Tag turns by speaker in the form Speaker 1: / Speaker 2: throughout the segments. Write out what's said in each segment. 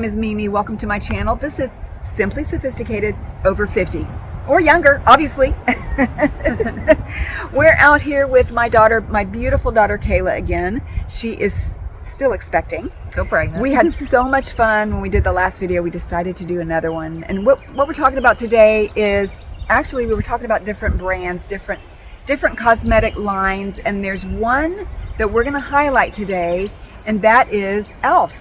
Speaker 1: name is Mimi. Welcome to my channel. This is Simply Sophisticated Over 50 or younger, obviously. We're out here with my daughter, my beautiful daughter Kayla again. She is still expecting.
Speaker 2: Still pregnant.
Speaker 1: We had so much fun when we did the last video. We decided to do another one. And what we're talking about today is, actually we were talking about different brands, different cosmetic lines, and there's one that we're going to highlight today, and that is e.l.f.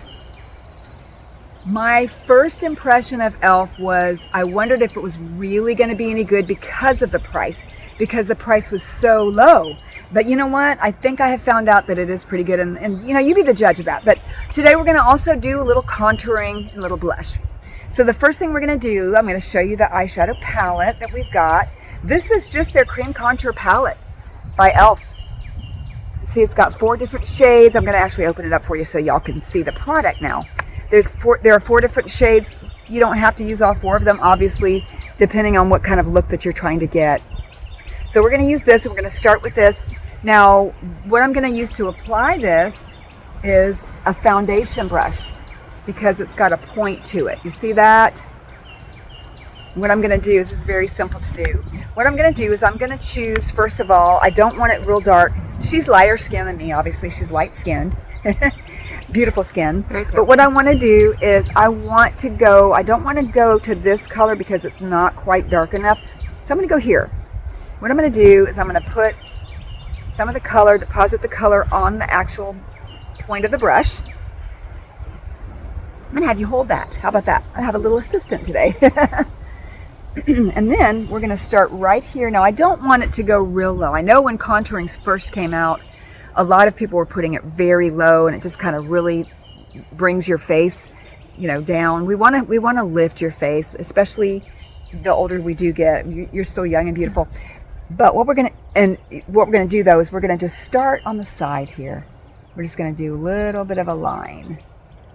Speaker 1: My first impression of e.l.f. was I wondered if it was really going to be any good because of the price, because the price was so low. But you know what? I think I have found out that it is pretty good, and you know, you be the judge of that. But today we're going to also do a little contouring and a little blush. So the first thing we're going to do, I'm going to show you the eyeshadow palette that we've got. This is just their cream contour palette by e.l.f. See, it's got 4 different shades. I'm going to actually open it up for you so y'all can see the product now. There are 4 different shades. You don't have to use all 4 of them, obviously, depending on what kind of look that you're trying to get. So we're going to use this, and we're going to start with this. Now, what I'm going to use to apply this is a foundation brush, because it's got a point to it. You see that? What I'm going to do is, it's very simple to do. What I'm going to do is I'm going to choose, first of all, I don't want it real dark. She's lighter skinned than me, obviously. She's light skinned. Beautiful skin. But what I want to do is I don't want to go to this color because it's not quite dark enough. So I'm going to go here. What I'm going to do is I'm going to put some of the color, deposit the color on the actual point of the brush. I'm going to have you hold that. How about that? I have a little assistant today. And then we're going to start right here. Now, I don't want it to go real low. I know when contouring first came out, a lot of people were putting it very low, and it just kind of really brings your face, you know, down. We want to lift your face, especially the older we do get. You're still young and beautiful. But what we're going to do though is we're going to just start on the side here. We're just going to do a little bit of a line.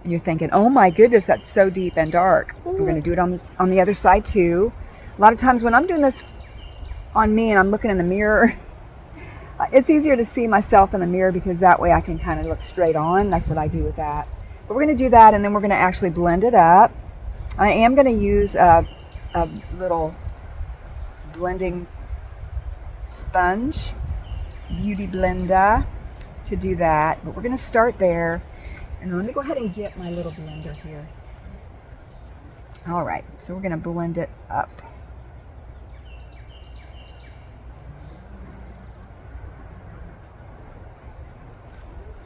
Speaker 1: And you're thinking, "Oh my goodness, that's so deep and dark." We're going to do it on the other side too. A lot of times when I'm doing this on me and I'm looking in the mirror, it's easier to see myself in the mirror because that way I can kind of look straight on. That's what I do with that. But we're going to do that, and then we're going to actually blend it up. I am going to use a little blending sponge, beauty blender, to do that. But we're going to start there. And let me go ahead and get my little blender here. All right, so we're going to blend it up.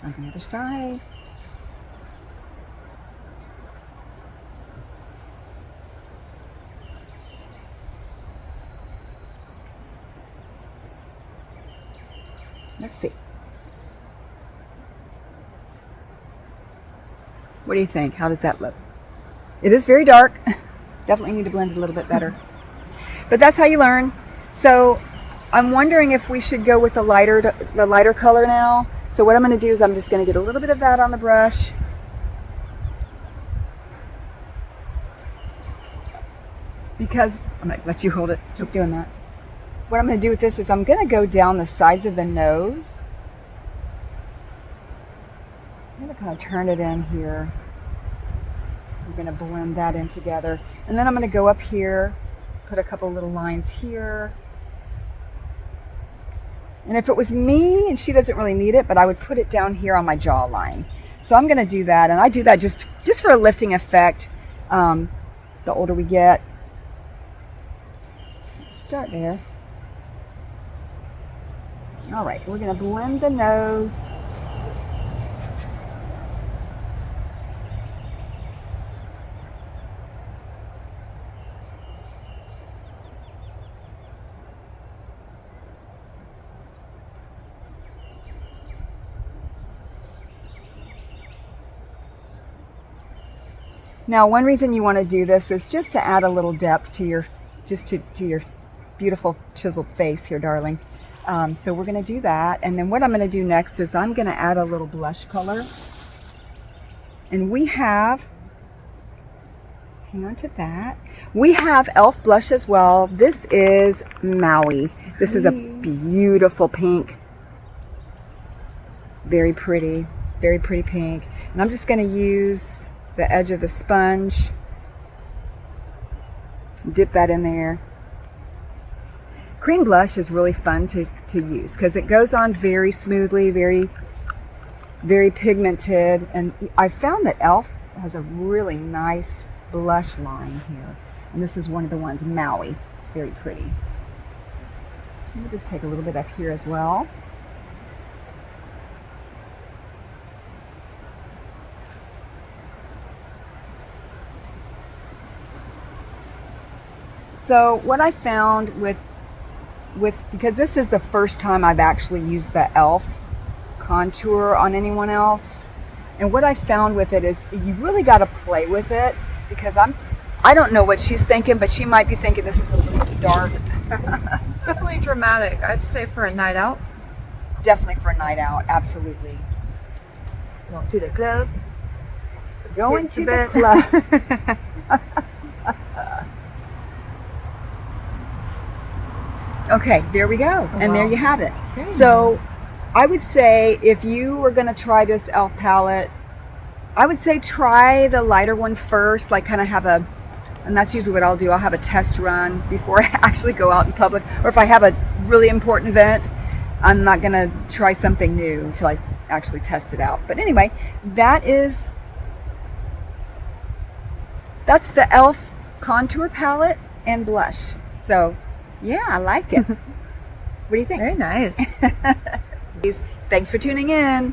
Speaker 1: On the other side. Let's see. What do you think? How does that look? It is very dark. Definitely need to blend it a little bit better. But that's how you learn. So I'm wondering if we should go with the lighter color now. So what I'm going to do is I'm just going to get a little bit of that on the brush. Because I'm going to let you hold it. Keep doing that. What I'm going to do with this is I'm going to go down the sides of the nose. I'm going to kind of turn it in here. We're going to blend that in together. And then I'm going to go up here, put a couple little lines here. And if it was me, and she doesn't really need it, but I would put it down here on my jawline. So I'm going to do that, and I do that just for a lifting effect. The older we get. Let's start there. All right, we're going to blend the nose. Now, one reason you want to do this is just to add a little depth to your beautiful chiseled face here, darling. So we're going to do that. And then what I'm going to do next is I'm going to add a little blush color. And we have, hang on to that. We have e.l.f. blush as well. This is Maui. This is a beautiful pink. Very pretty pink. And I'm just going to use the edge of the sponge. Dip that in there. Cream blush is really fun to use because it goes on very smoothly, very, very pigmented. And I found that e.l.f. has a really nice blush line here. And this is one of the ones, Maui. It's very pretty. Let me just take a little bit up here as well. So what I found with because this is the first time I've actually used the e.l.f. contour on anyone else, and what I found with it is you really got to play with it, because I don't know what she's thinking, but she might be thinking this is a little dark.
Speaker 2: Definitely dramatic, I'd say, for a night out.
Speaker 1: Definitely for a night out, absolutely.
Speaker 2: Going to the club.
Speaker 1: Going to the club. Okay, there we go.
Speaker 2: Oh,
Speaker 1: and there
Speaker 2: wow.
Speaker 1: you have it.
Speaker 2: Very
Speaker 1: So
Speaker 2: nice.
Speaker 1: I would say if you were going to try this e.l.f. palette, I would say try the lighter one first, like kind of have a, and that's usually what I'll do, I'll have a test run before I actually go out in public, or if I have a really important event, I'm not going to try something new until I actually test it out. But anyway, that's the e.l.f. contour palette and blush. So yeah, I like it. What do you think?
Speaker 2: Very nice.
Speaker 1: Thanks for tuning in.